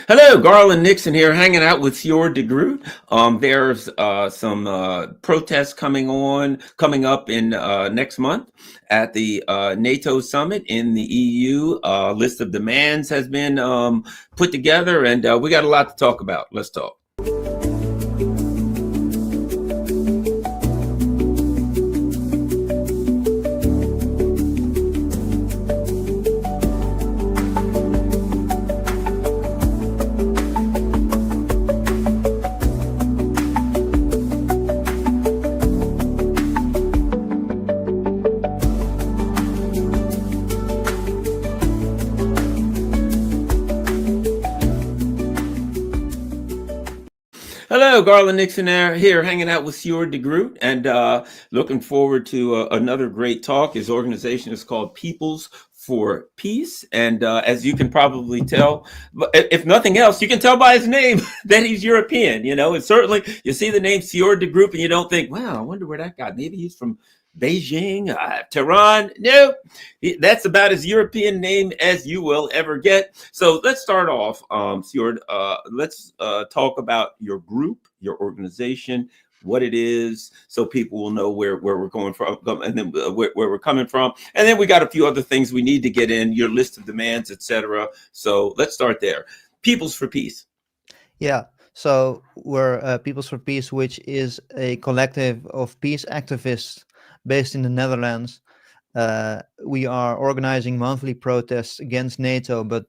Hello, Garland Nixon here, hanging out with Sjoerd De Groot. There's some protests coming up in next month at the NATO summit in the EU. List of demands has been put together, and we got a lot to talk about. Let's talk. Hello, Garland Nixon here, hanging out with Sjoerd De Groot, and looking forward to another great talk. His organization is called Peoples for Peace, and as you can probably tell, if nothing else, you can tell by his name that he's European. You know, and certainly you see the name Sjoerd De Groot, and you don't think, "Wow, I wonder where that guy. Maybe he's from Beijing, Tehran." No, that's about as European name as you will ever get. So let's start off, Sjoerd. Let's talk about your group, your organization, what it is, so people will know where we're going from, and then where we're coming from. And then we got a few other things we need to get in, your list of demands, etc. So let's start there. Peoples for Peace. Yeah, so we're Peoples for Peace, which is a collective of peace activists based in the Netherlands. We are organizing monthly protests against NATO, but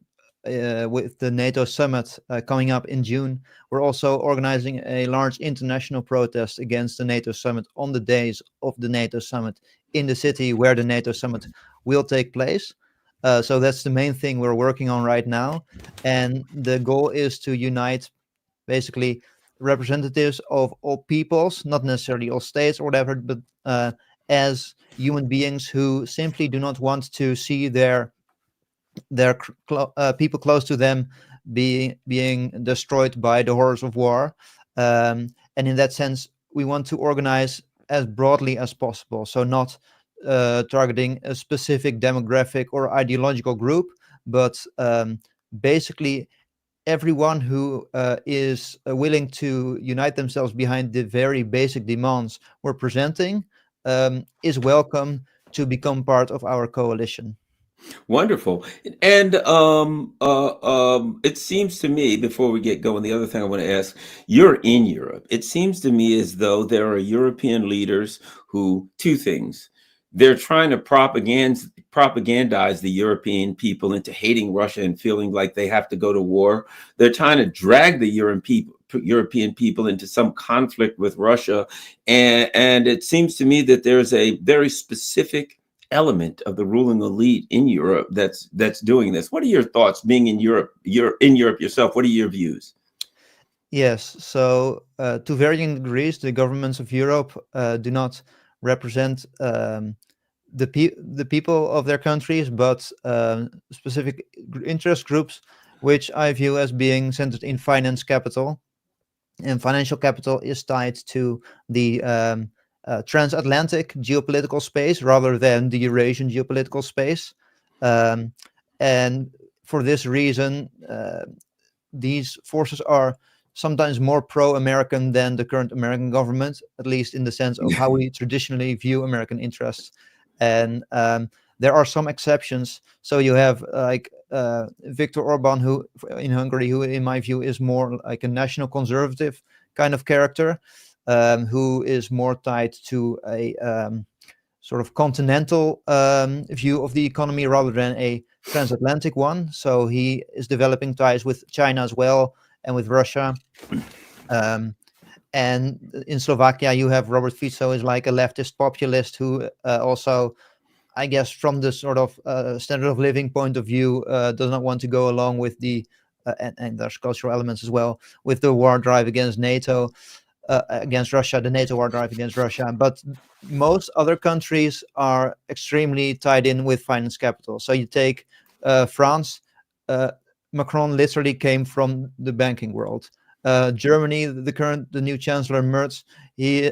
with the NATO summit coming up in June, we're also organizing a large international protest against the NATO summit on the days of the NATO summit in the city where the NATO summit will take place. So that's the main thing we're working on right now. And the goal is to unite basically representatives of all peoples, not necessarily all states or whatever, but as human beings who simply do not want to see their people close to them being destroyed by the horrors of war. And in that sense, we want to organize as broadly as possible. So not targeting a specific demographic or ideological group, but basically everyone who is willing to unite themselves behind the very basic demands we're presenting is welcome to become part of our coalition. Wonderful. And it seems to me, before we get going, the other thing I want to ask, you're in Europe. It seems to me as though there are European leaders who, two things, they're trying to propagandize the European people into hating Russia and feeling like they have to go to war. They're trying to drag the European people into some conflict with Russia. And it seems to me that there's a very specific element of the ruling elite in Europe that's doing this. What are your thoughts being in Europe? You're in Europe yourself. What are your views? Yes, so to varying degrees, the governments of Europe do not represent the people of their countries, but specific interest groups, which I view as being centered in finance capital. And financial capital is tied to the transatlantic geopolitical space rather than the Eurasian geopolitical space. And for this reason, these forces are sometimes more pro-American than the current American government, at least in the sense of how we traditionally view American interests. And there are some exceptions. So you have like Viktor Orban, who in Hungary, who in my view is more like a national conservative kind of character, who is more tied to a sort of continental view of the economy rather than a transatlantic one. So he is developing ties with China as well and with Russia. And in Slovakia, you have Robert Fico, is like a leftist populist who also, I guess, from the sort of standard of living point of view, does not want to go along with the, and there's cultural elements as well, with the war drive against NATO, against Russia, the NATO war drive against Russia. But most other countries are extremely tied in with finance capital. So you take France, Macron literally came from the banking world. Germany, the new chancellor Merz, he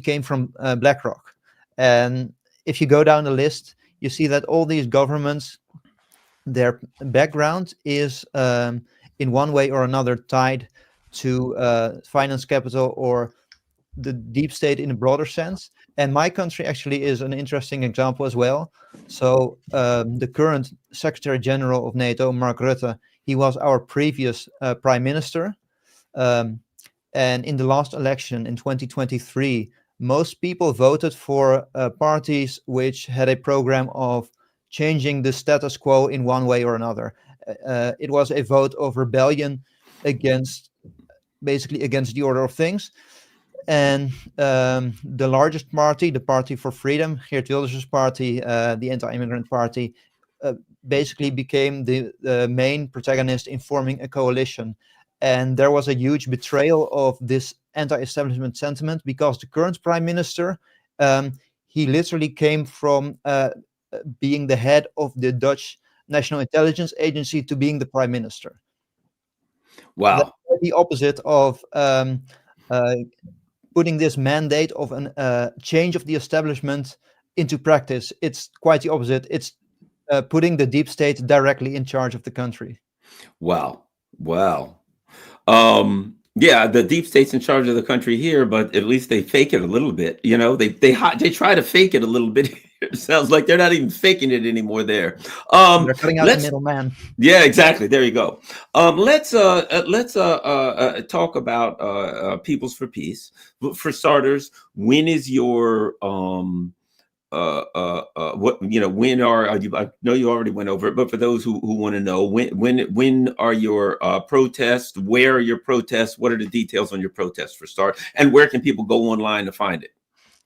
came from BlackRock. And if you go down the list, you see that all these governments, their background is in one way or another tied to finance capital or the deep state in a broader sense. And my country actually is an interesting example as well. So the current Secretary General of NATO, Mark Rutte, he was our previous prime minister. Um, and in the last election in 2023, most people voted for parties which had a program of changing the status quo in one way or another. It was a vote of rebellion against, basically against the order of things. And the largest party, the Party for Freedom, Geert Wilders' party, the anti-immigrant party, basically became the main protagonist in forming a coalition. And there was a huge betrayal of this anti-establishment sentiment because the current prime minister, um, he literally came from being the head of the Dutch National Intelligence Agency to being the prime minister. That's Wow. the opposite of uh, putting this mandate of an change of the establishment into practice. It's quite the opposite. It's putting the deep state directly in charge of the country. Wow. Wow. Yeah, the deep state's in charge of the country here, but at least they fake it a little bit. You know, they try to fake it a little bit. It sounds like they're not even faking it anymore there. They're cutting out the Let's middleman. Yeah, exactly. There you go. Let's talk about Peoples for Peace. For starters, when is your what when are you, I know you already went over it, but for those who want to know, when are your protests, where are your protests, what are the details on your protests for start, and where can people go online to find it?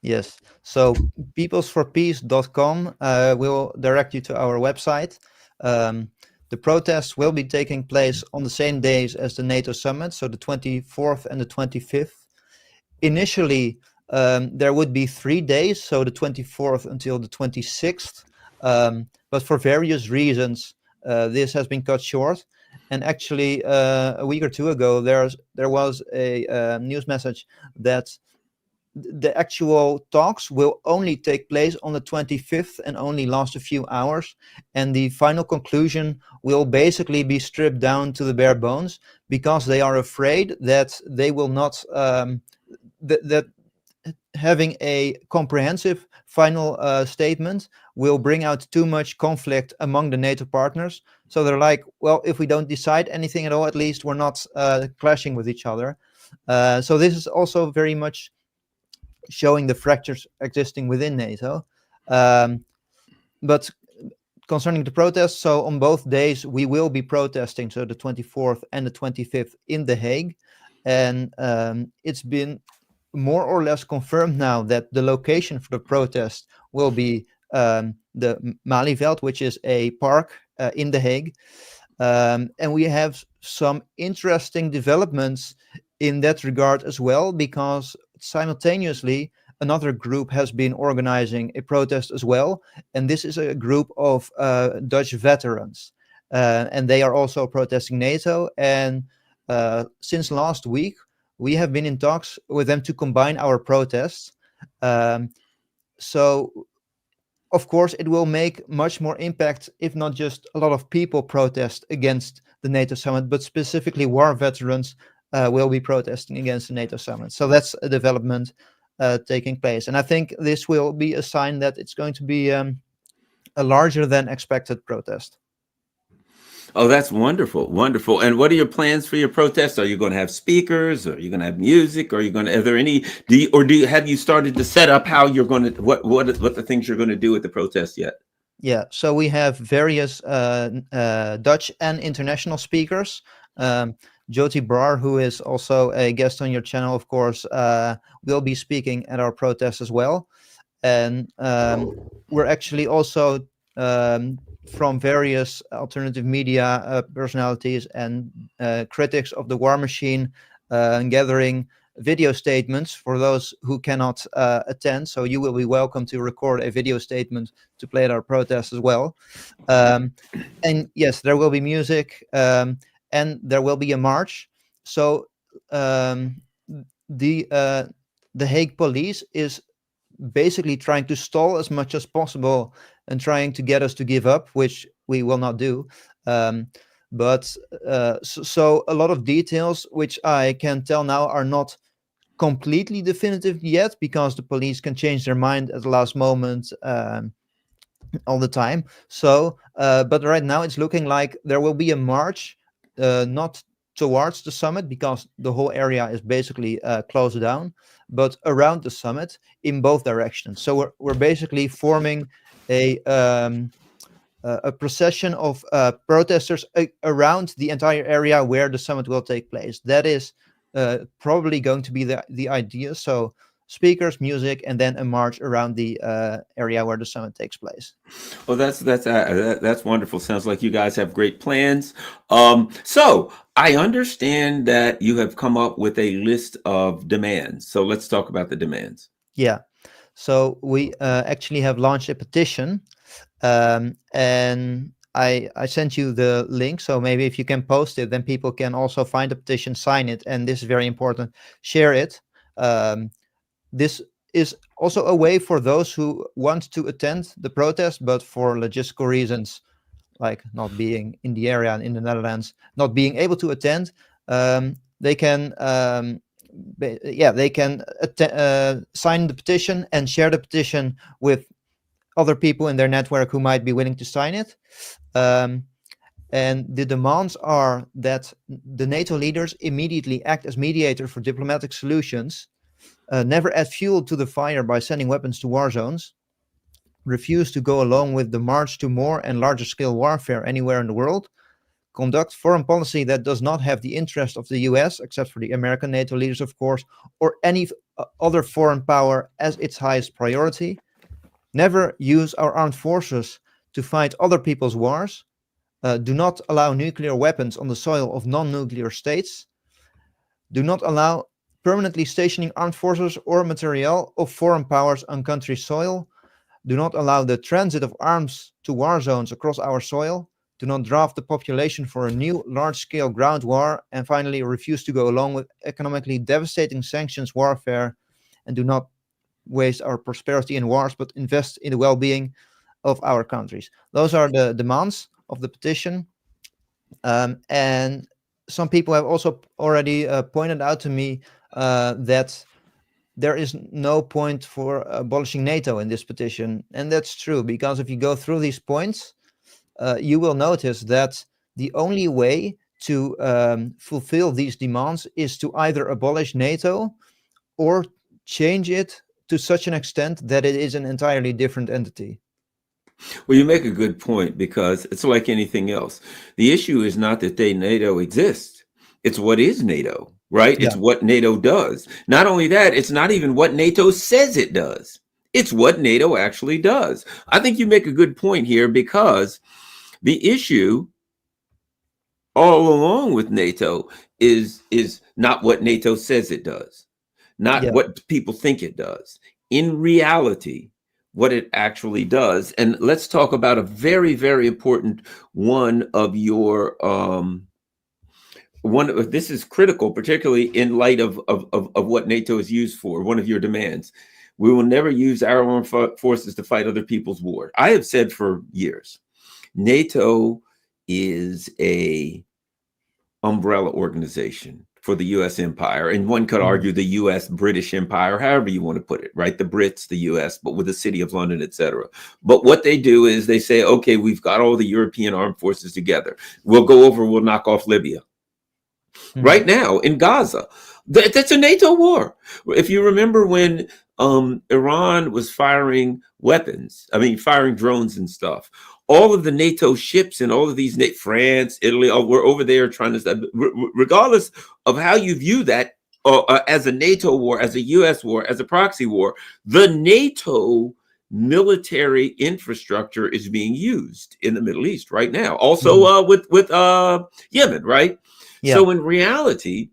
Yes. So peoplesforpeace.com will direct you to our website. Um, the protests will be taking place on the same days as the NATO summit, so the 24th and the 25th. Initially, there would be 3 days, so the 24th until the 26th. But for various reasons, this has been cut short. And actually, a week or two ago, there was a news message that the actual talks will only take place on the 25th and only last a few hours. And the final conclusion will basically be stripped down to the bare bones because they are afraid that they will not, that having a comprehensive final statement will bring out too much conflict among the NATO partners. So they're like, well, if we don't decide anything at all, at least we're not clashing with each other. So this is also very much showing the fractures existing within NATO. But concerning the protests, so on both days we will be protesting, so the 24th and the 25th in The Hague. And it's been more or less confirmed now that the location for the protest will be the Malieveld, which is a park in The Hague. And we have some interesting developments in that regard as well, because simultaneously another group has been organizing a protest as well, and this is a group of Dutch veterans, and they are also protesting NATO. And since last week we have been in talks with them to combine our protests. So of course it will make much more impact if not just a lot of people protest against the NATO summit, but specifically war veterans will be protesting against the NATO summit. So that's a development taking place. And I think this will be a sign that it's going to be a larger than expected protest. Oh, that's wonderful, wonderful. And what are your plans for your protest? Are you going to have speakers? Are you going to have music? Are you going to? Are there any? Have you started to set up how you're going to what the things you're going to do at the protest yet? Yeah, so we have various Dutch and international speakers. Jyoti Brar, who is also a guest on your channel, of course, will be speaking at our protest as well. And we're actually also from various alternative media personalities and critics of the war machine gathering video statements for those who cannot attend. So you will be welcome to record a video statement to play at our protest as well. And yes, there will be music and there will be a march. So the Hague police is basically trying to stall as much as possible and trying to get us to give up, which we will not do. But so a lot of details, which I can tell now, are not completely definitive yet, because the police can change their mind at the last moment all the time. So, but right now it's looking like there will be a march, not towards the summit, because the whole area is basically closed down, but around the summit in both directions. So we're basically forming a a procession of protesters around the entire area where the summit will take place. That is probably going to be the idea. So speakers, music, and then a march around the area where the summit takes place. Well, that's wonderful. Sounds like you guys have great plans. So I understand that you have come up with a list of demands. So let's talk about the demands. Yeah. So we actually have launched a petition, and I sent you the link. So maybe if you can post it, then people can also find the petition, sign it, and this is very important. Share it. This is also a way for those who want to attend the protest, but for logistical reasons, like not being in the area in the Netherlands, not being able to attend, they can they can sign the petition and share the petition with other people in their network who might be willing to sign it. And the demands are that the NATO leaders immediately act as mediator for diplomatic solutions, never add fuel to the fire by sending weapons to war zones, refuse to go along with the march to more and larger scale warfare anywhere in the world, conduct foreign policy that does not have the interest of the US, except for the American NATO leaders, of course, or any other foreign power as its highest priority, never use our armed forces to fight other people's wars, do not allow nuclear weapons on the soil of non-nuclear states, do not allow permanently stationing armed forces or materiel of foreign powers on country soil, do not allow the transit of arms to war zones across our soil, do not draft the population for a new large-scale ground war, and finally refuse to go along with economically devastating sanctions warfare, and do not waste our prosperity in wars, but invest in the well-being of our countries. Those are the demands of the petition. And some people have also already pointed out to me that there is no point for abolishing NATO in this petition. And that's true, because if you go through these points, you will notice that the only way to fulfill these demands is to either abolish NATO or change it to such an extent that it is an entirely different entity. Well, you make a good point, because it's like anything else. The issue is not that NATO exists. It's what is NATO, right? Yeah. It's what NATO does. Not only that, it's not even what NATO says it does. It's what NATO actually does. I think you make a good point here, because the issue all along with NATO is not what NATO says it does, not Yeah. what people think it does. In reality, what it actually does. And let's talk about a very, very important one of your this is critical, particularly in light of what NATO is used for. One of your demands: we will never use our armed forces to fight other people's war. I have said for years, NATO is a umbrella organization for the U.S. empire, and one could argue the U.S. British Empire, however you want to put it, right? The Brits, the U.S., but with the City of London, etc. But what they do is they say, okay, we've got all the European armed forces together. We'll go over, we'll knock off Libya. Right now in Gaza, that's a NATO war. If you remember when Iran was firing drones and stuff, all of the NATO ships and all of these, France, Italy, were over there trying to, regardless of how you view that, as a NATO war, as a US war, as a proxy war, the NATO military infrastructure is being used in the Middle East right now. Also with Yemen, right? Yeah. So in reality,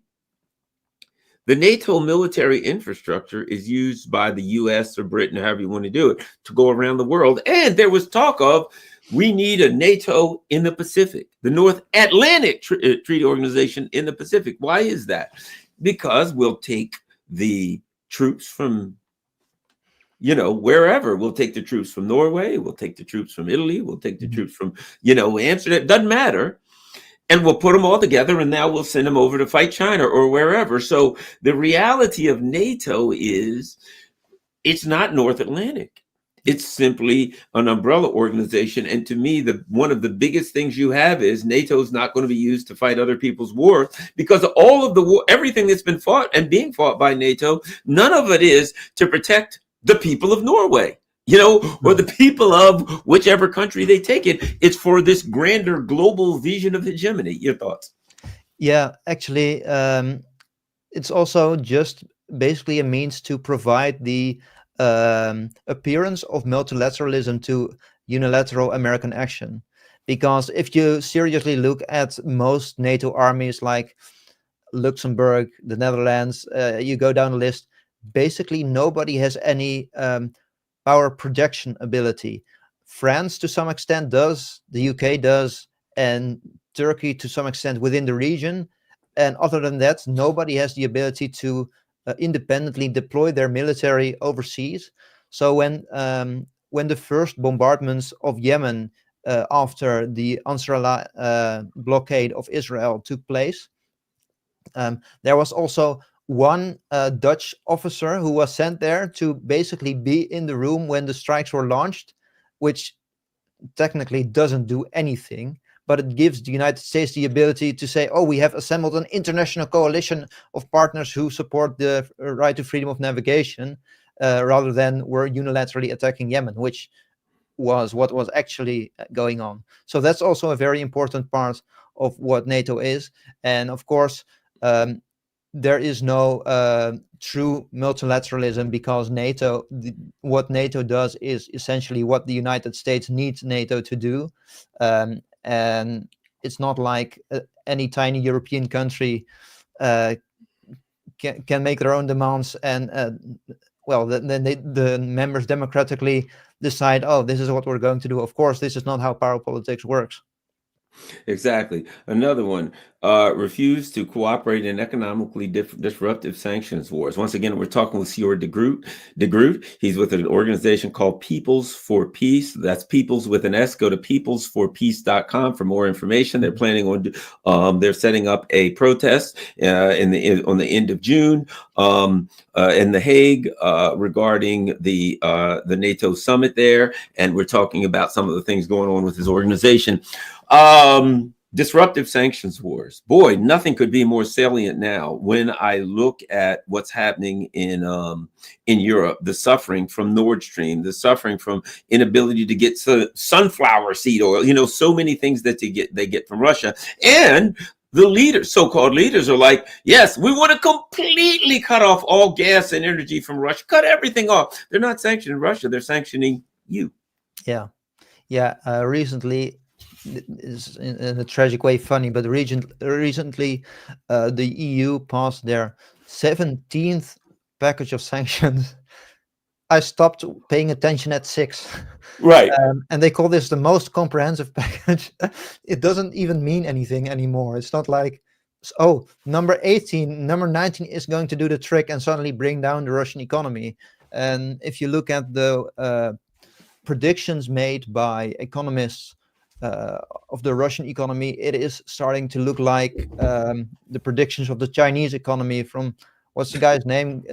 the NATO military infrastructure is used by the US or Britain, however you want to do it, to go around the world. And there was talk of, we need a NATO in the Pacific, the North Atlantic Treaty Organization in the Pacific. Why is that? Because we'll take the troops from, wherever. We'll take the troops from Norway. We'll take the troops from Italy. We'll take the troops from, Amsterdam. It doesn't matter. and we'll put them all together, and now we'll send them over to fight China or wherever. So the reality of NATO is it's not North Atlantic. It's simply an umbrella organization. And to me, the one of the biggest things you have is NATO is not going to be used to fight other people's wars, because all of the war, everything that's been fought and being fought by NATO, none of it is to protect the people of Norway, or the people of whichever country they take it. It's for this grander global vision of hegemony. Your thoughts? Yeah, actually, it's also just basically a means to provide the appearance of multilateralism to unilateral American action. Because if you seriously look at most NATO armies like Luxembourg, the Netherlands, you go down the list, basically nobody has any power projection ability. France, to some extent, does, the UK does, and Turkey, to some extent, within the region. And other than that, nobody has the ability to independently deploy their military overseas. So when the first bombardments of Yemen after the Ansarallah blockade of Israel took place, there was also one Dutch officer who was sent there to basically be in the room when the strikes were launched, which technically doesn't do anything, but it gives the United States the ability to say, oh, we have assembled an international coalition of partners who support the right to freedom of navigation, rather than we're unilaterally attacking Yemen, which was what was actually going on. So that's also a very important part of what NATO is. And of course, there is no true multilateralism, because what NATO does is essentially what the United States needs NATO to do. And it's not like any tiny European country can make their own demands, and then the members democratically decide, oh, this is what we're going to do. Of course, this is not how power politics works. Exactly. Another one, refuse to cooperate in economically disruptive sanctions wars. Once again, we're talking with Sjoerd De Groot. De Groot. He's with an organization called Peoples for Peace. That's Peoples with an S. Go to peoplesforpeace.com for more information. They're planning on, they're setting up a protest on the end of June in The Hague regarding the NATO summit there. And we're talking about some of the things going on with his organization. Disruptive sanctions wars. Boy, nothing could be more salient now when I look at what's happening in Europe, the suffering from Nord Stream, the suffering from inability to get sunflower seed oil, so many things that they get from Russia. And the leaders, so-called leaders, are like, yes, we want to completely cut off all gas and energy from Russia, cut everything off. They're not sanctioning Russia, they're sanctioning you. Yeah. Recently, is in a tragic way funny, but recently the EU passed their 17th package of sanctions. I stopped paying attention at 6. Right. And they call this the most comprehensive package. It doesn't even mean anything anymore. It's not like, oh, number 18, number 19 is going to do the trick and suddenly bring down the Russian economy. And if you look at the predictions made by economists of the Russian economy, it is starting to look like the predictions of the Chinese economy from, what's the guy's name?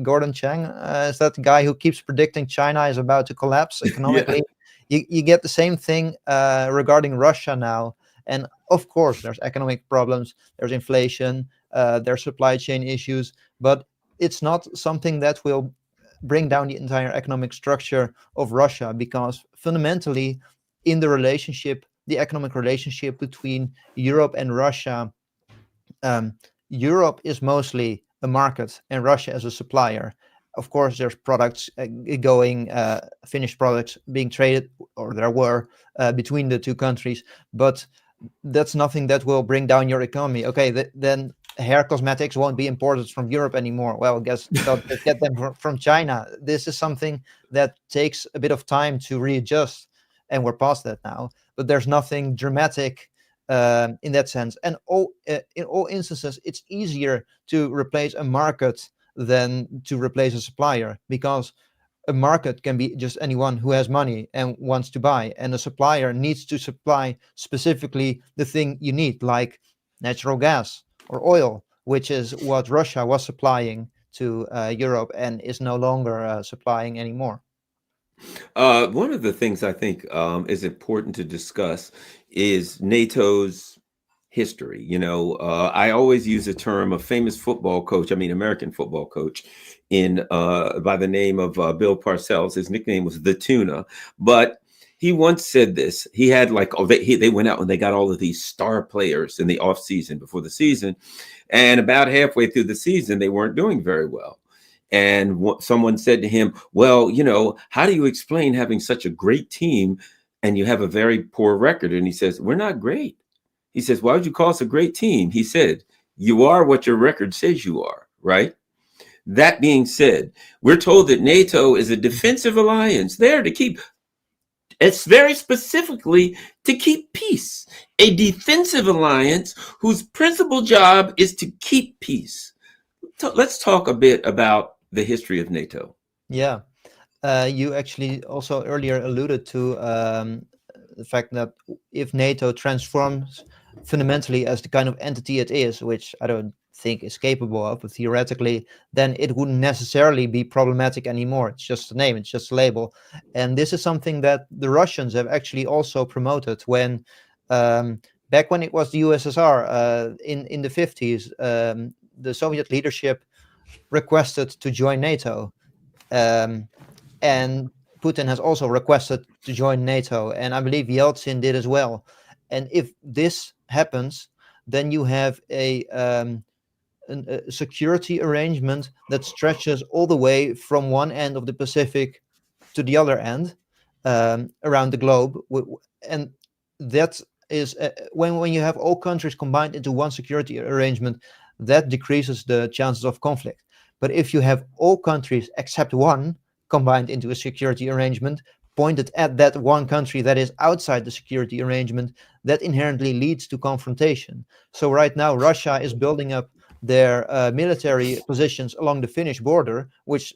Gordon Chang. Is that the guy who keeps predicting China is about to collapse economically? Yeah. You get the same thing regarding Russia now. And of course, there's economic problems, there's inflation, there's supply chain issues, but it's not something that will bring down the entire economic structure of Russia, because fundamentally, in the economic relationship between Europe and Russia, Europe is mostly a market and Russia as a supplier. Of course, there's products finished products being traded, or there were, between the two countries, but that's nothing that will bring down your economy. Okay, then hair cosmetics won't be imported from Europe anymore. Well, guess they'll get them from China. This is something that takes a bit of time to readjust, and we're past that now. But there's nothing dramatic in that sense. And in all instances, it's easier to replace a market than to replace a supplier, because a market can be just anyone who has money and wants to buy, and a supplier needs to supply specifically the thing you need, like natural gas or oil, which is what Russia was supplying to Europe and is no longer supplying anymore. One of the things I think is important to discuss is NATO's history. I always use the term a famous football coach, I mean, American football coach, in by the name of Bill Parcells. His nickname was the Tuna, but he once said this. He had like, they went out and they got all of these star players in the off season before the season, and about halfway through the season, they weren't doing very well. And someone said to him, well, how do you explain having such a great team and you have a very poor record? And he says, we're not great. He says, why would you call us a great team? He said, you are what your record says you are, right? That being said, we're told that NATO is a defensive alliance there to keep, it's very specifically to keep peace, a defensive alliance whose principal job is to keep peace. Let's talk a bit about the history of NATO. Yeah. You actually also earlier alluded to the fact that if NATO transforms fundamentally as the kind of entity it is, which I don't think is capable of, but theoretically, then it wouldn't necessarily be problematic anymore. It's just a name, it's just a label. And this is something that the Russians have actually also promoted when, back when it was the USSR, in the 50s, the Soviet leadership requested to join NATO. And Putin has also requested to join NATO, and I believe Yeltsin did as well. And if this happens, then you have a security arrangement that stretches all the way from one end of the Pacific to the other end around the globe. And that is when you have all countries combined into one security arrangement, that decreases the chances of conflict. But if you have all countries except one combined into a security arrangement pointed at that one country that is outside the security arrangement, that inherently leads to confrontation. So right now, Russia is building up their military positions along the Finnish border, which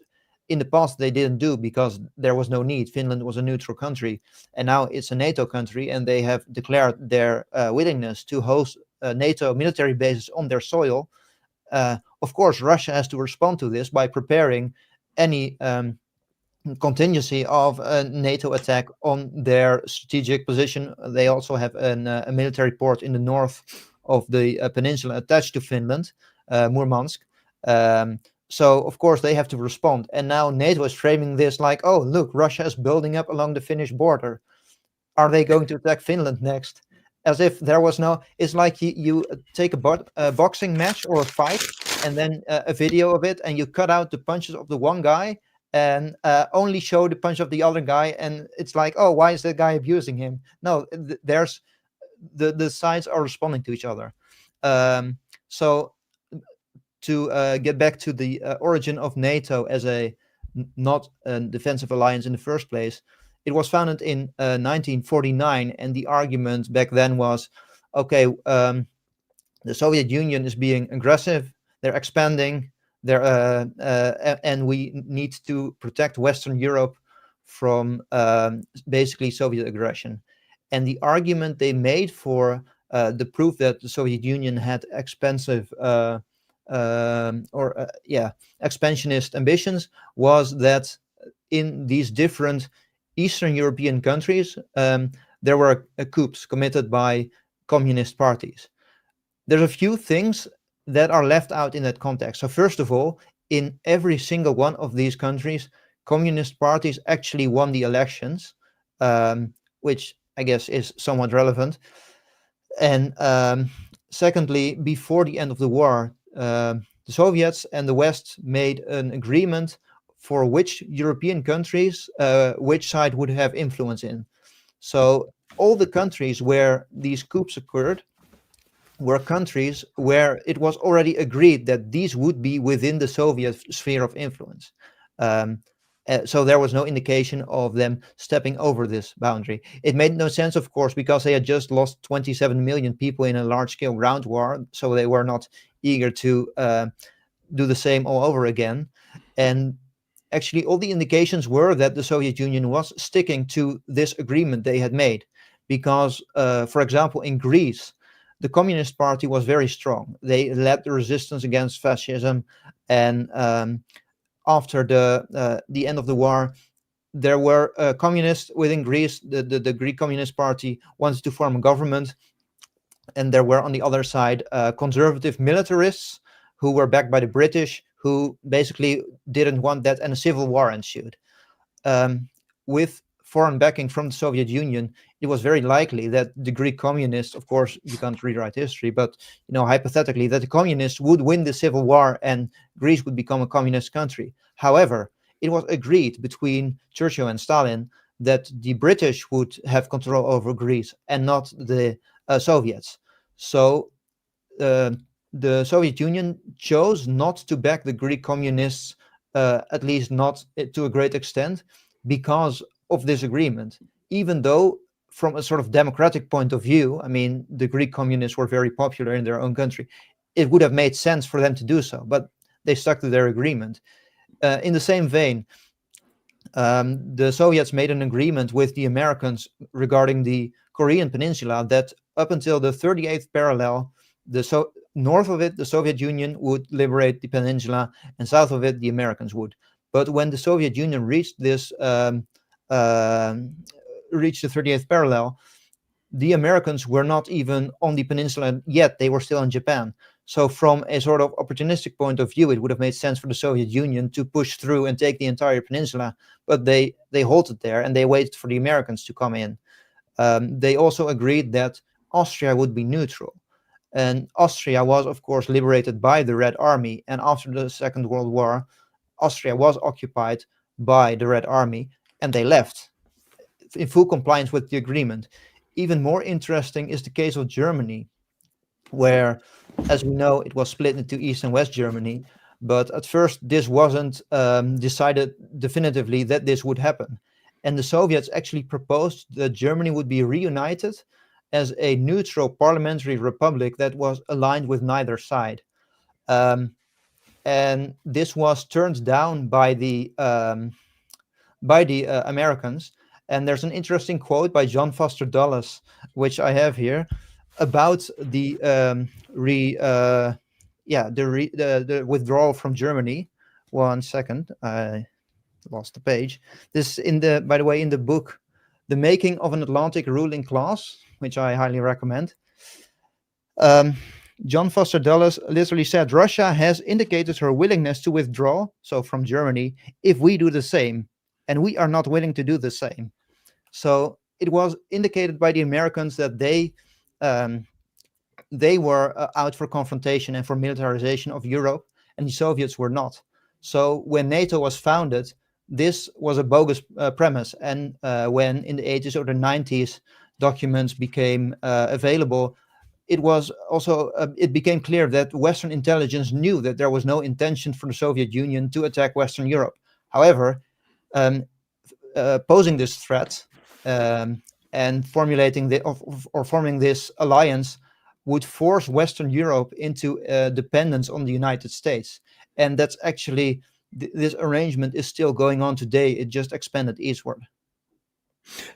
in the past they didn't do because there was no need. Finland was a neutral country, and now it's a NATO country, and they have declared their willingness to host NATO military bases on their soil. Of course, Russia has to respond to this by preparing any contingency of a NATO attack on their strategic position. They also have a military port in the north of the peninsula attached to Finland, Murmansk. So, of course, they have to respond. And now NATO is framing this like, oh, look, Russia is building up along the Finnish border. Are they going to attack Finland next? As if there was no, it's like you take a boxing match or a fight and then a video of it, and you cut out the punches of the one guy and only show the punch of the other guy, and it's like, oh, why is that guy abusing him? No, there's the sides are responding to each other. So to get back to the origin of NATO as not a defensive alliance in the first place, it was founded in 1949, and the argument back then was, okay, the Soviet Union is being aggressive, they're expanding, and we need to protect Western Europe from basically Soviet aggression. And the argument they made for the proof that the Soviet Union had expansionist ambitions was that in these different Eastern European countries, there were coups committed by communist parties. There's a few things that are left out in that context. So first of all, in every single one of these countries, communist parties actually won the elections, which I guess is somewhat relevant. And secondly, before the end of the war, the Soviets and the West made an agreement for which European countries which side would have influence in. So all the countries where these coups occurred were countries where it was already agreed that these would be within the Soviet sphere of influence. So there was no indication of them stepping over this boundary. It made no sense, of course, because they had just lost 27 million people in a large-scale ground war, so they were not eager to do the same all over again. And actually all the indications were that the Soviet Union was sticking to this agreement they had made, because, for example, in Greece, the Communist Party was very strong. They led the resistance against fascism, and after the end of the war, there were communists within Greece. The Greek Communist Party wanted to form a government, and there were on the other side conservative militarists who were backed by the British, who basically didn't want that, and a civil war ensued. With foreign backing from the Soviet Union, it was very likely that the Greek communists, of course, you can't rewrite history, but hypothetically, that the communists would win the civil war and Greece would become a communist country. However, it was agreed between Churchill and Stalin that the British would have control over Greece and not the Soviets. So the Soviet Union chose not to back the Greek communists, at least not to a great extent, because of this agreement. Even though, from a sort of democratic point of view, I mean, the Greek communists were very popular in their own country, it would have made sense for them to do so, but they stuck to their agreement. In the same vein, the Soviets made an agreement with the Americans regarding the Korean Peninsula that up until the 38th parallel, north of it, the Soviet Union would liberate the peninsula, and south of it, the Americans would. But when the Soviet Union reached the 38th parallel, the Americans were not even on the peninsula yet. They were still in Japan. So from a sort of opportunistic point of view, it would have made sense for the Soviet Union to push through and take the entire peninsula. But they halted there and they waited for the Americans to come in. They also agreed that Austria would be neutral. And Austria was, of course, liberated by the Red Army. And after the Second World War, Austria was occupied by the Red Army, and they left in full compliance with the agreement. Even more interesting is the case of Germany, where, as we know, it was split into East and West Germany. But at first, this wasn't decided definitively that this would happen. And the Soviets actually proposed that Germany would be reunited as a neutral parliamentary republic that was aligned with neither side. And this was turned down by the Americans. And there's an interesting quote by John Foster Dulles, which I have here, about the withdrawal from Germany. One second, I lost the page. This by the way, in the book, The Making of an Atlantic Ruling Class, which I highly recommend. John Foster Dulles literally said, Russia has indicated her willingness to withdraw, so from Germany, if we do the same, and we are not willing to do the same. So it was indicated by the Americans that they were out for confrontation and for militarization of Europe, and the Soviets were not. So when NATO was founded, this was a bogus premise. And when in the 80s or the 90s documents became available, it became clear that Western intelligence knew that there was no intention for the Soviet Union to attack Western Europe. However, posing this threat and formulating forming this alliance would force Western Europe into dependence on the United States. And that's actually, this arrangement is still going on today. It just expanded eastward.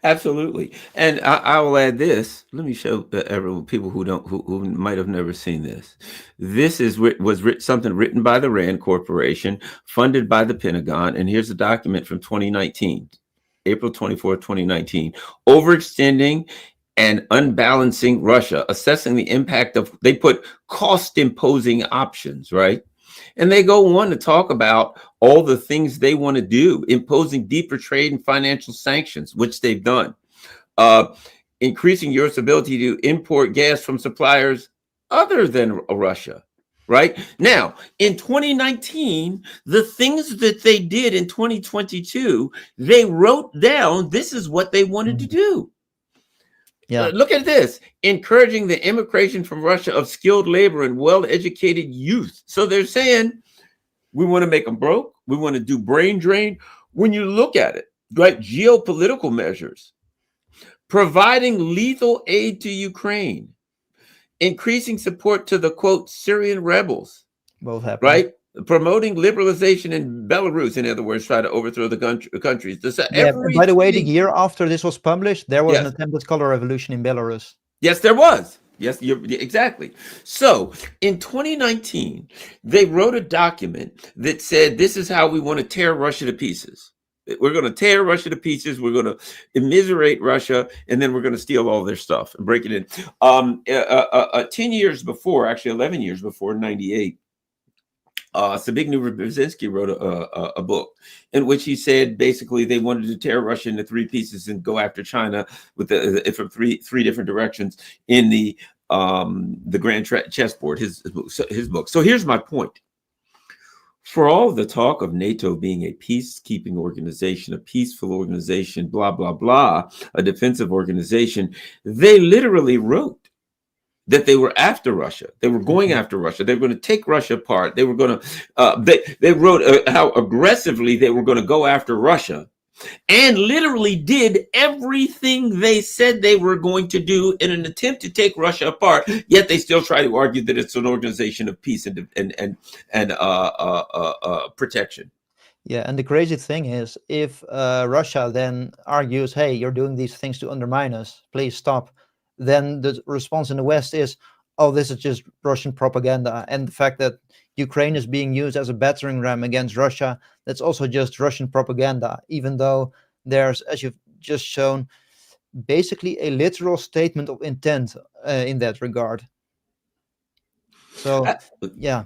Absolutely. And I will add this. Let me show everyone, people who might have never seen this. This was something written by the Rand Corporation, funded by the Pentagon. And here's a document from 2019, April 24, 2019, overextending and unbalancing Russia, assessing the impact of, they put cost imposing options, right? And they go on to talk about all the things they want to do, imposing deeper trade and financial sanctions, which they've done, increasing Europe's ability to import gas from suppliers other than Russia, right? Now, in 2019, the things that they did in 2022, they wrote down, this is what they wanted to do. Yeah. Look at this, encouraging the immigration from Russia of skilled labor and well-educated youth. So they're saying, we want to make them broke. We want to do brain drain. When you look at it, right, geopolitical measures, providing lethal aid to Ukraine, increasing support to the, quote, Syrian rebels. Both happen. Right? promoting liberalization in Belarus, in other words, try to overthrow the countries. This Yeah. By the way, the everything. year after this was published, there was an Yes, attempted color revolution in Belarus. yes, there was. Yes, you're exactly. So in 2019, they wrote a document that said this is how we want to tear Russia to pieces. We're going to tear Russia to pieces. We're going to immiserate Russia, and then we're going to steal all their stuff and break it in. 10 years before, actually 11 years before, 98, Zbigniew Brzezinski wrote a book in which he said basically they wanted to tear Russia into three pieces and go after China with from three different directions in the grand chessboard. His book. So here's my point. For all the talk of NATO being a peacekeeping organization, a peaceful organization, blah blah blah, a defensive organization, they literally wrote that they were after Russia. They were going after Russia. They were going to take Russia apart. They were going to, they wrote how aggressively they were going to go after Russia, and literally did everything they said they were going to do in an attempt to take Russia apart. Yet they still try to argue that it's an organization of peace and protection. Yeah, and the crazy thing is, if Russia then argues, "Hey, you're doing these things to undermine us. Please stop," then the response in the West is, "Oh, this is just Russian propaganda." And the fact that Ukraine is being used as a battering ram against Russia, that's also just Russian propaganda, even though there's, as you've just shown, basically a literal statement of intent in that regard. So, yeah.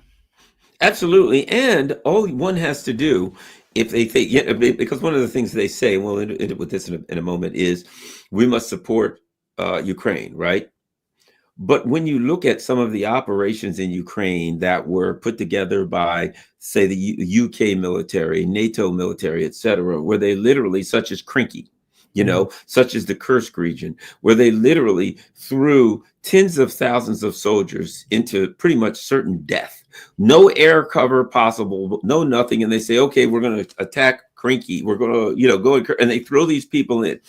Absolutely. And all one has to do, if they think, yeah, because one of the things they say, and we'll end with this in a moment, is we must support Ukraine, right? But when you look at some of the operations in Ukraine that were put together by, say, the UK military, NATO military, etc., where they literally, such as Krinky, such as the Kursk region, where they literally threw tens of thousands of soldiers into pretty much certain death, no air cover possible, no nothing, and they say, okay, we're going to attack Krinky, we're going to, go, and they throw these people in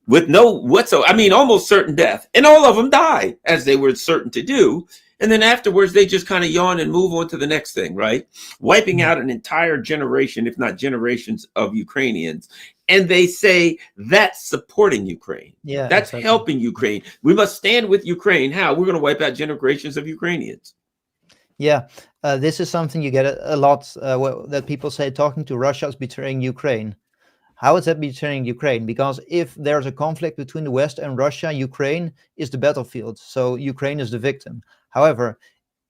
with no whatsoever, I mean, almost certain death. And all of them die, as they were certain to do. And then afterwards, they just kind of yawn and move on to the next thing, right? Wiping out an entire generation, if not generations, of Ukrainians. And they say that's supporting Ukraine. Yeah, That's exactly. helping Ukraine. We must stand with Ukraine. How? We're going to wipe out generations of Ukrainians. Yeah, this is something you get a lot, that people say talking to Russia is betraying Ukraine. How is that betraying Ukraine? Because if there's a conflict between the West and Russia, Ukraine is the battlefield. So Ukraine is the victim. However,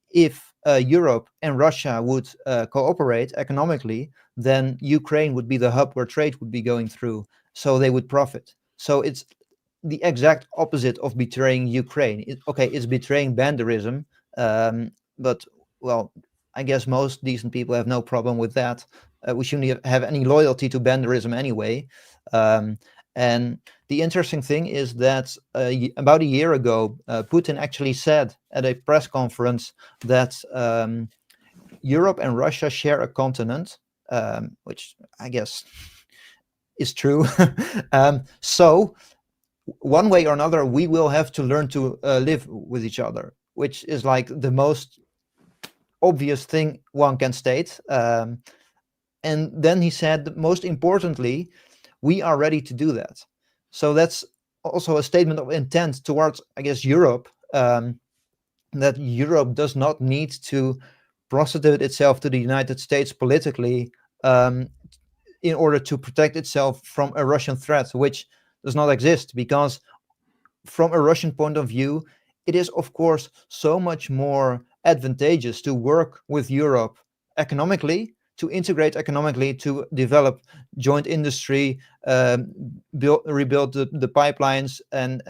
if Europe and Russia would cooperate economically, then Ukraine would be the hub where trade would be going through. So they would profit. So it's the exact opposite of betraying Ukraine. It's betraying banderism. But, well, I guess most decent people have no problem with that. We shouldn't have any loyalty to banderism anyway. And the interesting thing is that about a year ago, Putin actually said at a press conference that Europe and Russia share a continent, which I guess is true. So one way or another, we will have to learn to live with each other, which is like the most obvious thing one can state. And then he said, most importantly, we are ready to do that. So that's also a statement of intent towards, I guess, Europe, that Europe does not need to prostitute itself to the United States politically in order to protect itself from a Russian threat, which does not exist, because from a Russian point of view, it is, of course, so much more advantageous to work with Europe economically, to integrate economically, to develop joint industry, rebuild the pipelines, and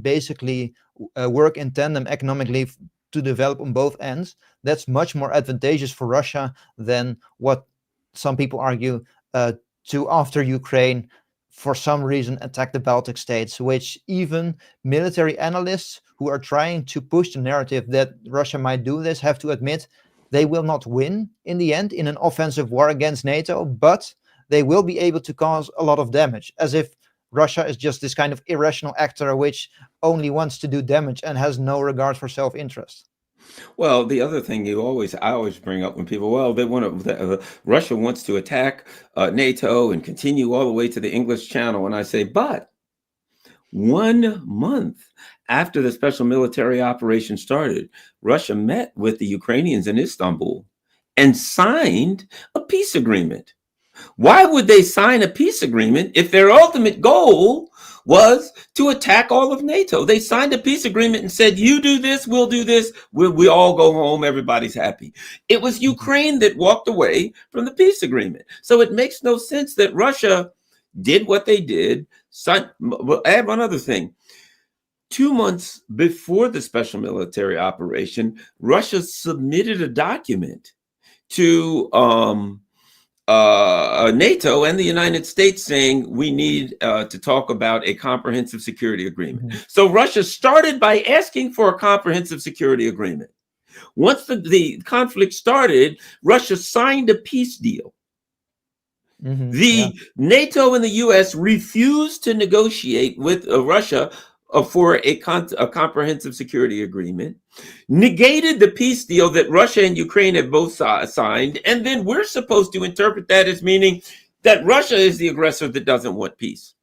basically work in tandem economically to develop on both ends. That's much more advantageous for Russia than what some people argue to, after Ukraine, for some reason attack the Baltic states, which even military analysts who are trying to push the narrative that Russia might do this have to admit they will not win in the end in an offensive war against NATO, but they will be able to cause a lot of damage, as if Russia is just this kind of irrational actor which only wants to do damage and has no regard for self-interest. Well, the other thing I always bring up when people, well, they want to, Russia wants to attack NATO and continue all the way to the English Channel. And I say, but 1 month after the special military operation started, Russia met with the Ukrainians in Istanbul and signed a peace agreement. Why would they sign a peace agreement if their ultimate goal was to attack all of NATO? They signed a peace agreement and said, you do this, we'll do this, we all go home, everybody's happy. It was Mhm. Ukraine that walked away from the peace agreement. So it makes no sense that Russia did what they did. Well, add one other thing. 2 months before the special military operation, Russia submitted a document to NATO and the United States saying we need to talk about a comprehensive security agreement. Mhm. So Russia started by asking for a comprehensive security agreement. Once the conflict started, Russia signed a peace deal. Mhm. Yeah. The NATO and the US refused to negotiate with Russia for a comprehensive security agreement, negated the peace deal that Russia and Ukraine have both signed, and then we're supposed to interpret that as meaning that Russia is the aggressor that doesn't want peace.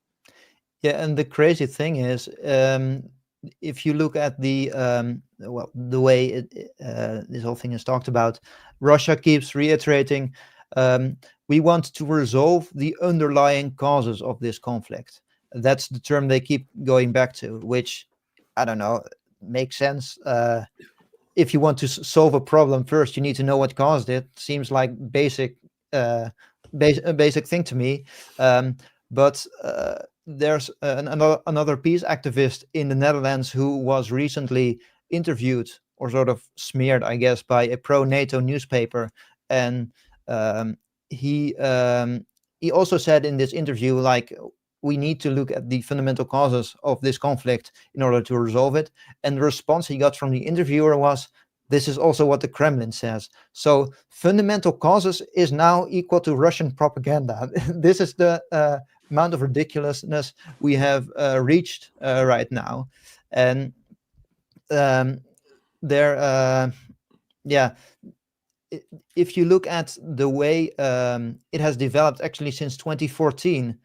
Yeah, and the crazy thing is, if you look at the way this whole thing is talked about, Russia keeps reiterating, we want to resolve the underlying causes of this conflict. That's the term they keep going back to, which I don't know makes sense. If you want to solve a problem first, you need to know what caused it. Seems like uh, a basic thing to me. But there's another peace activist in the Netherlands who was recently interviewed or sort of smeared, I guess, by a pro-NATO newspaper, and um, he um, he also said in this interview, like, we need to look at the fundamental causes of this conflict in order to resolve it. And the response he got from the interviewer was, this is also what the Kremlin says. So fundamental causes is now equal to Russian propaganda. This is the amount of ridiculousness we have reached right now. And um, there, yeah, if you look at the way it has developed actually since 2014,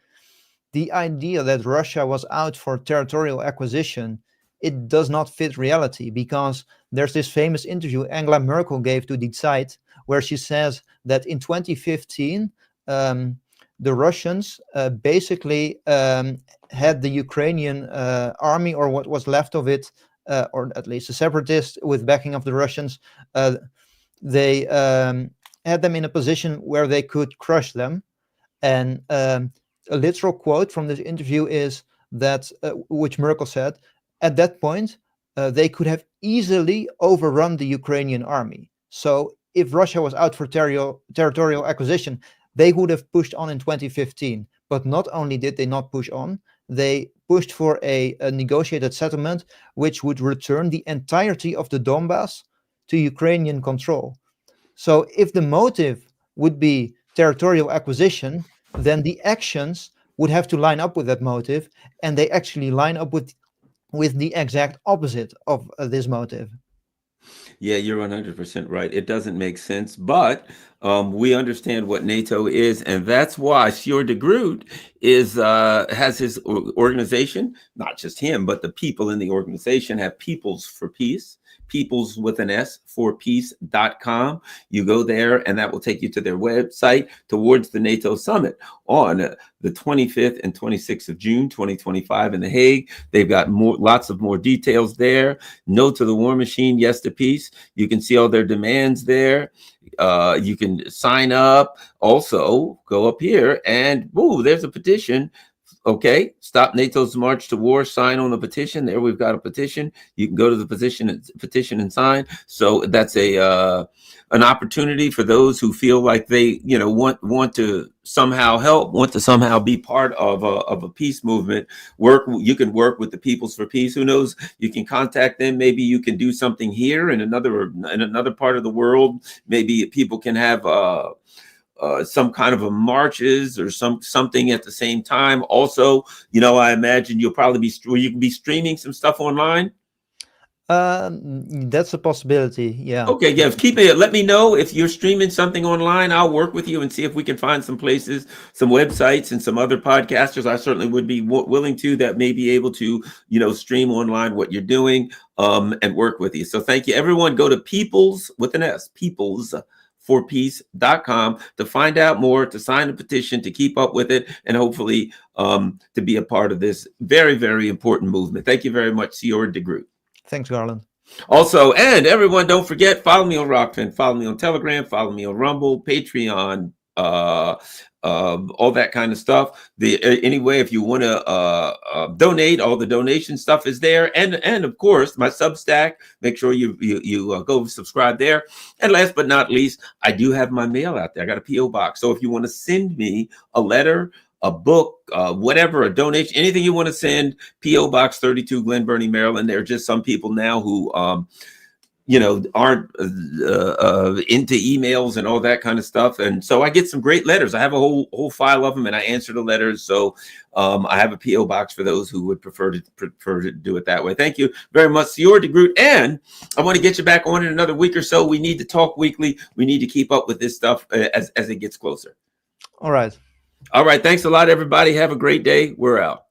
the idea that Russia was out for territorial acquisition, it does not fit reality, because there's this famous interview Angela Merkel gave to Die Zeit, where she says that in 2015, the Russians basically had the Ukrainian army, or what was left of it, or at least the separatists with backing of the Russians, they had them in a position where they could crush them. And a literal quote from this interview is that, which Merkel said, at that point, they could have easily overrun the Ukrainian army. So if Russia was out for territorial acquisition, they would have pushed on in 2015. But not only did they not push on, they pushed for a negotiated settlement which would return the entirety of the Donbass to Ukrainian control. So if the motive would be territorial acquisition, then the actions would have to line up with that motive, and they actually line up with the exact opposite of this motive. Yeah, you're 100% right. It doesn't make sense, but we understand what NATO is, and that's why Sjoerd De Groot has his organization. Not just him, but the people in the organization have Peoples for Peace. Peoples with an S for peace.com. You go there, and that will take you to their website towards the NATO summit on the 25th and 26th of June, 2025 in The Hague. They've got lots of more details there. No to the war machine, yes to peace. You can see all their demands there. You can sign up. Also, go up here and whoa, there's a petition. Okay, stop NATO's march to war. Sign on the petition. There, we've got a petition. You can go to the petition and sign. So that's an opportunity for those who feel like they, want to somehow help, want to somehow be part of a peace movement. You can work with the Peoples for Peace. Who knows? You can contact them. Maybe you can do something here in another part of the world. Maybe people can have some kind of a marches or something at the same time. Also, I imagine you'll probably you can be streaming some stuff online. That's a possibility. Yeah. Okay, yeah, keep it. Let me know if you're streaming something online. I'll work with you and see if we can find some places, some websites, and some other podcasters. I certainly would be willing to that may be able to, stream online what you're doing, and work with you. So thank you, everyone. Go to peoples with an S, peoplesforpeace.com to find out more, to sign a petition, to keep up with it, and hopefully to be a part of this very, very important movement. Thank you very much, Sjoerd De Groot. Thanks, Garland. Also, and everyone, don't forget, follow me on Rockfin, follow me on Telegram, follow me on Rumble, Patreon, all that kind of stuff. Anyway, if you want to donate, all the donation stuff is there, and of course my Substack. Make sure you go subscribe there. And last but not least, I do have my mail out there. I got a PO box, so if you want to send me a letter, a book, whatever, a donation, anything you want to send, P.O. Box 32, Glen Burnie, Maryland. There are just some people now who, aren't into emails and all that kind of stuff. And so I get some great letters. I have a whole file of them, and I answer the letters. So I have a P.O. Box for those who would prefer to do it that way. Thank you very much, Sjoerd De Groot. And I want to get you back on in another week or so. We need to talk weekly. We need to keep up with this stuff as it gets closer. All right. All right. Thanks a lot, everybody. Have a great day. We're out.